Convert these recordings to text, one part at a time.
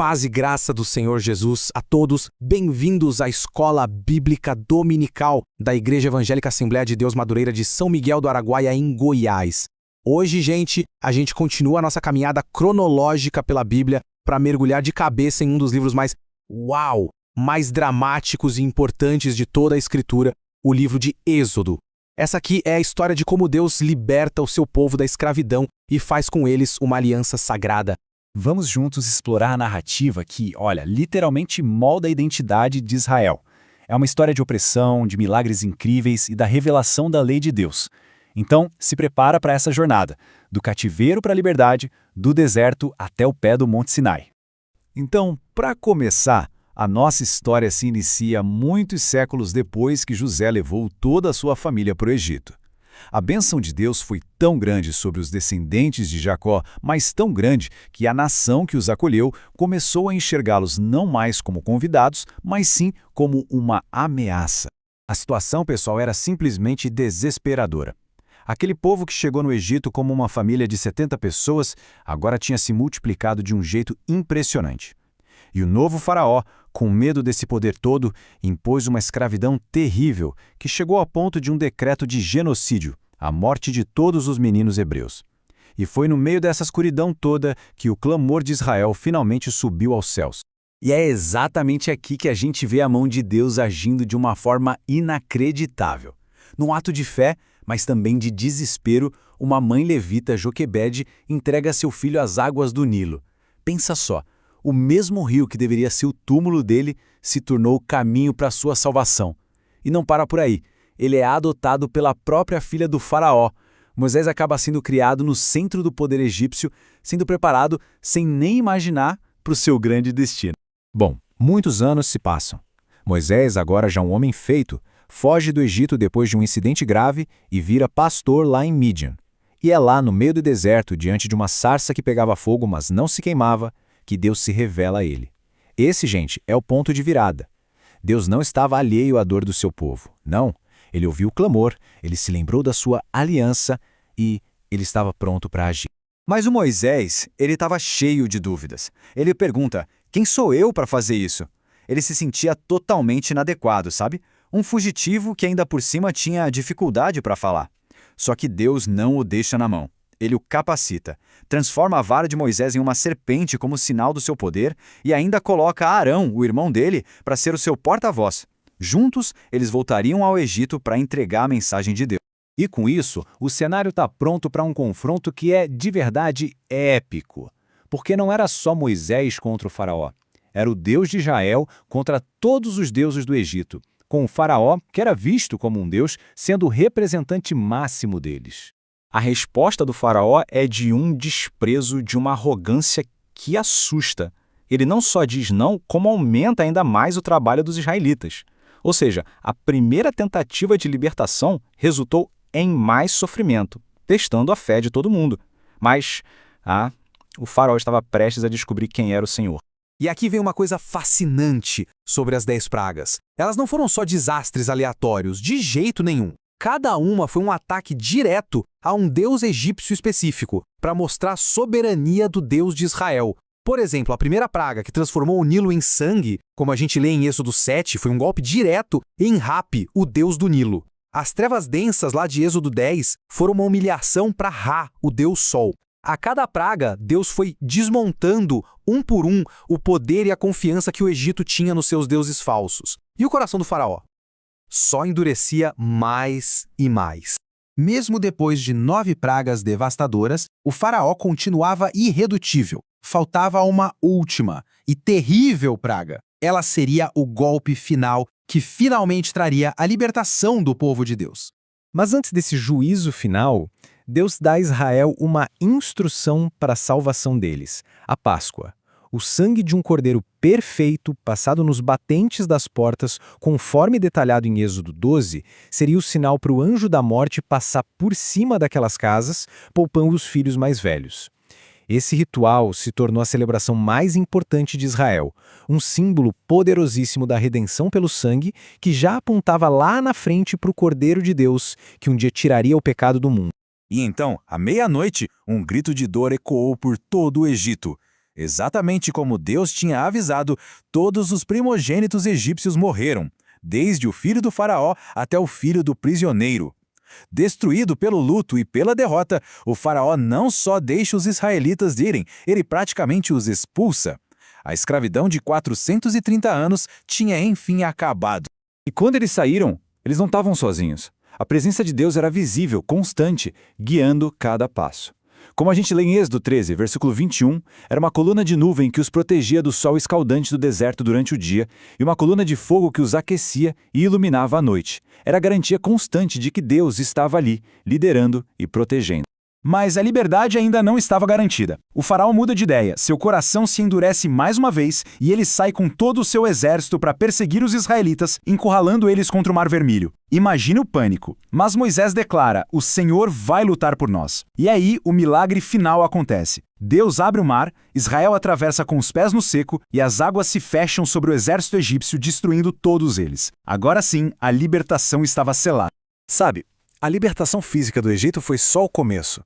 Paz e graça do Senhor Jesus a todos, bem-vindos à Escola Bíblica Dominical da Igreja Evangélica Assembleia de Deus Madureira de São Miguel do Araguaia, em Goiás. Hoje, a gente continua a nossa caminhada cronológica pela Bíblia para mergulhar de cabeça em um dos livros mais dramáticos e importantes de toda a Escritura, o livro de Êxodo. Essa aqui é a história de como Deus liberta o seu povo da escravidão e faz com eles uma aliança sagrada. Vamos juntos explorar a narrativa que, literalmente molda a identidade de Israel. É uma história de opressão, de milagres incríveis e da revelação da lei de Deus. Então, se prepara para essa jornada, do cativeiro para a liberdade, do deserto até o pé do Monte Sinai. Então, para começar, a nossa história se inicia muitos séculos depois que José levou toda a sua família para o Egito. A bênção de Deus foi tão grande sobre os descendentes de Jacó, mas tão grande que a nação que os acolheu começou a enxergá-los não mais como convidados, mas sim como uma ameaça. A situação, pessoal, era simplesmente desesperadora. Aquele povo que chegou no Egito como uma família de 70 pessoas, agora tinha se multiplicado de um jeito impressionante. E o novo faraó, com medo desse poder todo, impôs uma escravidão terrível que chegou ao ponto de um decreto de genocídio, a morte de todos os meninos hebreus. E foi no meio dessa escuridão toda que o clamor de Israel finalmente subiu aos céus. E é exatamente aqui que a gente vê a mão de Deus agindo de uma forma inacreditável. Num ato de fé, mas também de desespero, uma mãe levita, Joquebede, entrega seu filho às águas do Nilo. Pensa só. O mesmo rio que deveria ser o túmulo dele se tornou o caminho para a sua salvação. E não para por aí. Ele é adotado pela própria filha do faraó. Moisés acaba sendo criado no centro do poder egípcio, sendo preparado sem nem imaginar para o seu grande destino. Bom, muitos anos se passam. Moisés, agora já um homem feito, foge do Egito depois de um incidente grave e vira pastor lá em Midian. E é lá, no meio do deserto, diante de uma sarça que pegava fogo, mas não se queimava, que Deus se revela a ele. Esse, gente, é o ponto de virada. Deus não estava alheio à dor do seu povo. Não. Ele ouviu o clamor, ele se lembrou da sua aliança e ele estava pronto para agir. Mas o Moisés, ele estava cheio de dúvidas. Ele pergunta, quem sou eu para fazer isso? Ele se sentia totalmente inadequado, sabe? Um fugitivo que ainda por cima tinha dificuldade para falar. Só que Deus não o deixa na mão. Ele o capacita, transforma a vara de Moisés em uma serpente como sinal do seu poder e ainda coloca Arão, o irmão dele, para ser o seu porta-voz. Juntos, eles voltariam ao Egito para entregar a mensagem de Deus. E com isso, o cenário está pronto para um confronto que é, de verdade, épico. Porque não era só Moisés contra o faraó. Era o Deus de Israel contra todos os deuses do Egito, com o faraó, que era visto como um deus, sendo o representante máximo deles. A resposta do faraó é de um desprezo, de uma arrogância que assusta. Ele não só diz não, como aumenta ainda mais o trabalho dos israelitas. Ou seja, a primeira tentativa de libertação resultou em mais sofrimento, testando a fé de todo mundo. Mas, o faraó estava prestes a descobrir quem era o Senhor. E aqui vem uma coisa fascinante sobre as 10 pragas. Elas não foram só desastres aleatórios, de jeito nenhum. Cada uma foi um ataque direto a um deus egípcio específico, para mostrar a soberania do Deus de Israel. Por exemplo, a primeira praga, que transformou o Nilo em sangue, como a gente lê em Êxodo 7, foi um golpe direto em Rapi, o deus do Nilo. As trevas densas lá de Êxodo 10 foram uma humilhação para Ra, o deus Sol. A cada praga, Deus foi desmontando, um por um, o poder e a confiança que o Egito tinha nos seus deuses falsos. E o coração do faraó? Só endurecia mais e mais. Mesmo depois de 9 pragas devastadoras, o faraó continuava irredutível. Faltava uma última e terrível praga. Ela seria o golpe final que finalmente traria a libertação do povo de Deus. Mas antes desse juízo final, Deus dá a Israel uma instrução para a salvação deles, a Páscoa. O sangue de um cordeiro perfeito, passado nos batentes das portas, conforme detalhado em Êxodo 12, seria o sinal para o anjo da morte passar por cima daquelas casas, poupando os filhos mais velhos. Esse ritual se tornou a celebração mais importante de Israel, um símbolo poderosíssimo da redenção pelo sangue que já apontava lá na frente para o Cordeiro de Deus, que um dia tiraria o pecado do mundo. E então, à meia-noite, um grito de dor ecoou por todo o Egito. Exatamente como Deus tinha avisado, todos os primogênitos egípcios morreram, desde o filho do faraó até o filho do prisioneiro. Destruído pelo luto e pela derrota, o faraó não só deixa os israelitas irem, ele praticamente os expulsa. A escravidão de 430 anos tinha enfim acabado. E quando eles saíram, eles não estavam sozinhos. A presença de Deus era visível, constante, guiando cada passo. Como a gente lê em Êxodo 13, versículo 21, era uma coluna de nuvem que os protegia do sol escaldante do deserto durante o dia e uma coluna de fogo que os aquecia e iluminava à noite. Era a garantia constante de que Deus estava ali, liderando e protegendo. Mas a liberdade ainda não estava garantida. O faraó muda de ideia, seu coração se endurece mais uma vez e ele sai com todo o seu exército para perseguir os israelitas, encurralando eles contra o Mar Vermelho. Imagine o pânico. Mas Moisés declara: o Senhor vai lutar por nós. E aí o milagre final acontece. Deus abre o mar, Israel atravessa com os pés no seco e as águas se fecham sobre o exército egípcio, destruindo todos eles. Agora sim, a libertação estava selada. Sabe, a libertação física do Egito foi só o começo.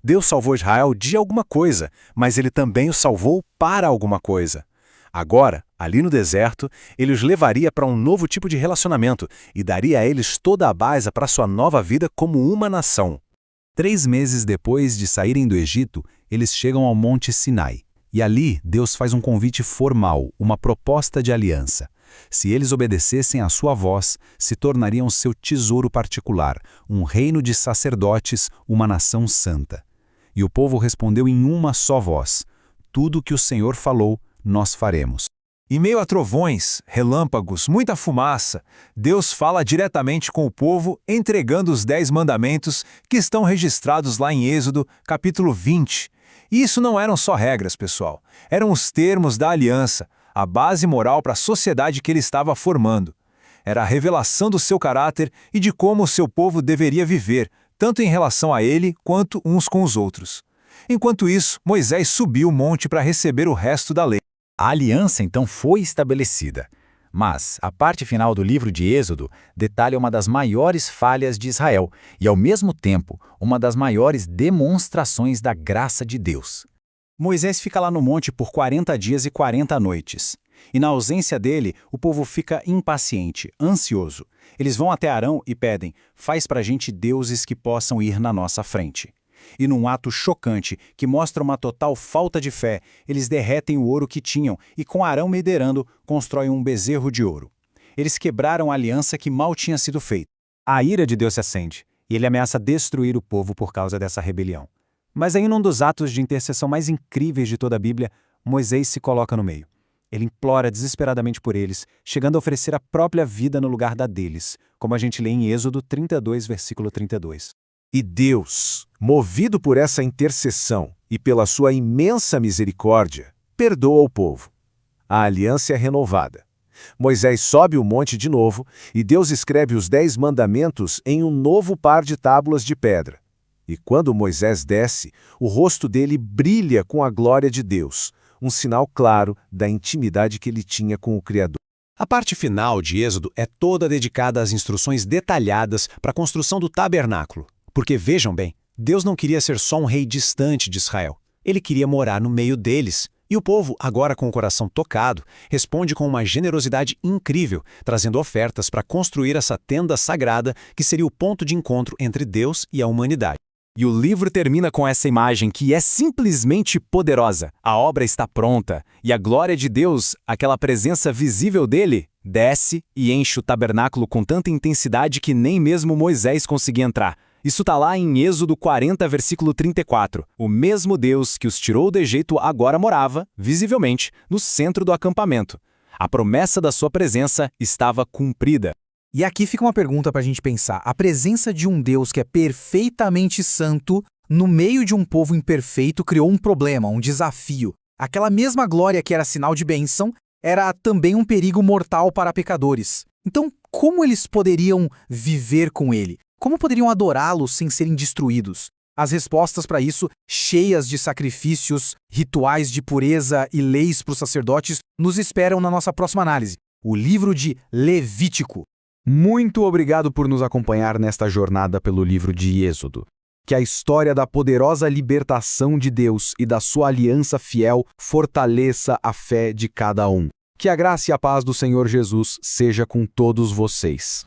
Deus salvou Israel de alguma coisa, mas ele também o salvou para alguma coisa. Agora, ali no deserto, ele os levaria para um novo tipo de relacionamento e daria a eles toda a base para sua nova vida como uma nação. 3 meses depois de saírem do Egito, eles chegam ao Monte Sinai. E ali, Deus faz um convite formal, uma proposta de aliança. Se eles obedecessem à sua voz, se tornariam seu tesouro particular, um reino de sacerdotes, uma nação santa. E o povo respondeu em uma só voz: tudo que o Senhor falou, nós faremos. Em meio a trovões, relâmpagos, muita fumaça, Deus fala diretamente com o povo, entregando os 10 mandamentos que estão registrados lá em Êxodo, capítulo 20. E isso não eram só regras, pessoal. Eram os termos da aliança, a base moral para a sociedade que ele estava formando. Era a revelação do seu caráter e de como o seu povo deveria viver, tanto em relação a ele quanto uns com os outros. Enquanto isso, Moisés subiu o monte para receber o resto da lei. A aliança então foi estabelecida. Mas a parte final do livro de Êxodo detalha uma das maiores falhas de Israel e, ao mesmo tempo, uma das maiores demonstrações da graça de Deus. Moisés fica lá no monte por 40 dias e 40 noites. E na ausência dele, o povo fica impaciente, ansioso. Eles vão até Arão e pedem: faz pra gente deuses que possam ir na nossa frente. E num ato chocante, que mostra uma total falta de fé, eles derretem o ouro que tinham e, com Arão liderando, constroem um bezerro de ouro. Eles quebraram a aliança que mal tinha sido feita. A ira de Deus se acende, e ele ameaça destruir o povo por causa dessa rebelião. Mas aí, num dos atos de intercessão mais incríveis de toda a Bíblia, Moisés se coloca no meio. Ele implora desesperadamente por eles, chegando a oferecer a própria vida no lugar da deles, como a gente lê em Êxodo 32, versículo 32. E Deus, movido por essa intercessão e pela sua imensa misericórdia, perdoa o povo. A aliança é renovada. Moisés sobe o monte de novo e Deus escreve os 10 mandamentos em um novo par de tábuas de pedra. E quando Moisés desce, o rosto dele brilha com a glória de Deus, um sinal claro da intimidade que ele tinha com o Criador. A parte final de Êxodo é toda dedicada às instruções detalhadas para a construção do tabernáculo. Porque, vejam bem, Deus não queria ser só um rei distante de Israel. Ele queria morar no meio deles. E o povo, agora com o coração tocado, responde com uma generosidade incrível, trazendo ofertas para construir essa tenda sagrada que seria o ponto de encontro entre Deus e a humanidade. E o livro termina com essa imagem que é simplesmente poderosa. A obra está pronta, e a glória de Deus, aquela presença visível dele, desce e enche o tabernáculo com tanta intensidade que nem mesmo Moisés conseguia entrar. Isso está lá em Êxodo 40, versículo 34. O mesmo Deus que os tirou do Egito agora morava, visivelmente, no centro do acampamento. A promessa da sua presença estava cumprida. E aqui fica uma pergunta para a gente pensar. A presença de um Deus que é perfeitamente santo, no meio de um povo imperfeito, criou um problema, um desafio. Aquela mesma glória que era sinal de bênção, era também um perigo mortal para pecadores. Então, como eles poderiam viver com ele? Como poderiam adorá-lo sem serem destruídos? As respostas para isso, cheias de sacrifícios, rituais de pureza e leis para os sacerdotes, nos esperam na nossa próxima análise, o livro de Levítico. Muito obrigado por nos acompanhar nesta jornada pelo livro de Êxodo. Que a história da poderosa libertação de Deus e da sua aliança fiel fortaleça a fé de cada um. Que a graça e a paz do Senhor Jesus seja com todos vocês.